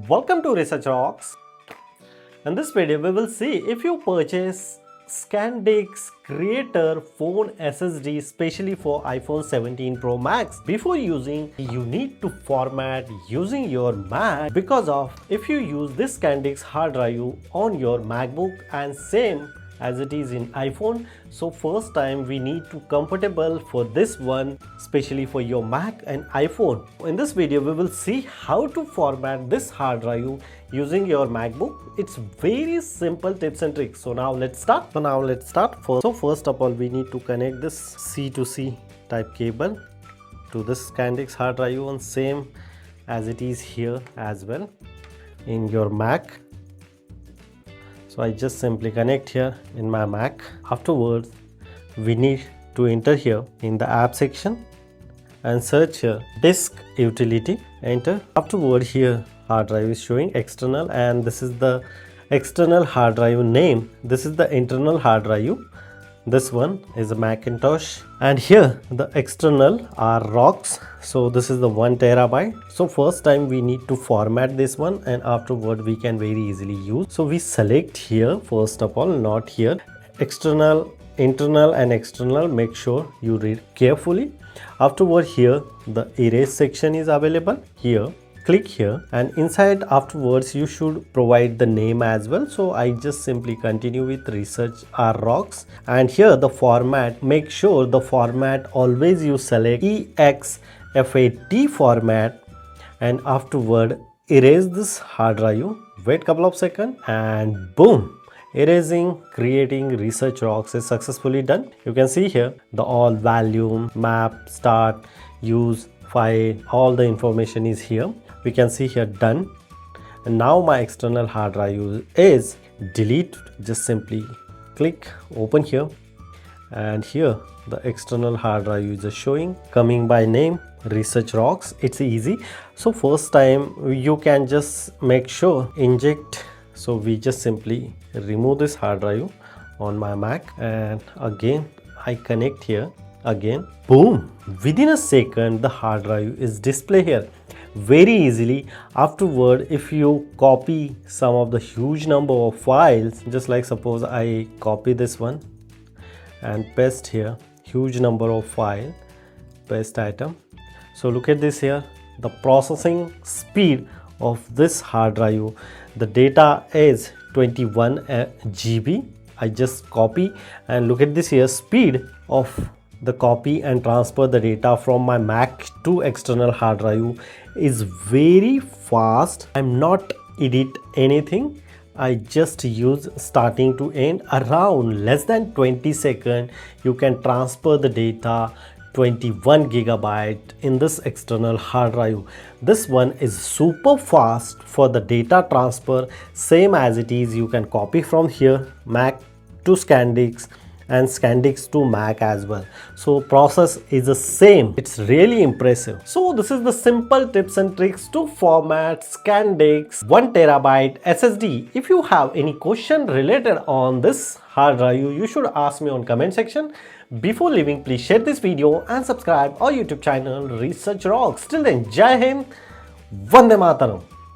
Welcome to Research Rocks. In this video we will see if you purchase SanDisk Creator Phone SSD specially for iPhone 17 Pro Max. Before using, you need to format using your Mac because of if you use this SanDisk hard drive on your MacBook and same as it is in iPhone. So first time we need to compatible for this one especially for your Mac and iPhone. In this video we will see how to format this hard drive using your MacBook. It's very simple tips and tricks. So now let's start. First of all we need to connect this C to C type cable to this SanDisk hard drive on same as it is here as well in your Mac. So I just simply connect here in my Mac. Afterwards, we need to enter here in the app section and search here disk utility. Enter. Afterward, here hard drive is showing external, and this is the external hard drive name. This is the internal hard drive. This one is a Macintosh, and here the external are rocks. So this is the 1 terabyte. So first time we need to format this one, and afterward we can very easily use. So we select here first of all, not here, external, internal and external. Make sure you read carefully. Afterward here the erase section is available here. Click here, and inside afterwards you should provide the name as well. So I just simply continue with research R rocks, and here the format, make sure the format always you select exFAT format, and afterward erase this hard drive. Wait couple of seconds and boom, erasing creating research rocks is successfully done. You can see here the all volume, map, start, use, file, all the information is here. We can see here done, and now my external hard drive is delete. Just simply click open here, and here the external hard drive is showing, coming by name research rocks. It's easy. So first time you can just make sure inject. So we just simply remove this hard drive on my Mac, and again I connect here again. Boom, within a second the hard drive is display here very easily. Afterward, if you copy some of the huge number of files, just like suppose I copy this one and paste here huge number of file, paste item. So look at this here, the processing speed of this hard drive, the data is 21 GB. I just copy, and look at this here, speed of the copy and transfer the data from my Mac to external hard drive is very fast. I'm not edit anything. I just use starting to end around less than 20 seconds. You can transfer the data 21 GB in this external hard drive. This one is super fast for the data transfer, same as it is. You can copy from here Mac to SanDisk and SanDisk to Mac as well. So process is the same. It's really impressive. So this is the simple tips and tricks to format SanDisk 1 terabyte SSD. If you have any question related on this hard drive, you should ask me on comment section. Before leaving, please share this video and subscribe our YouTube channel Research Rocks. Till then, Jai Hind, Vande Mataram.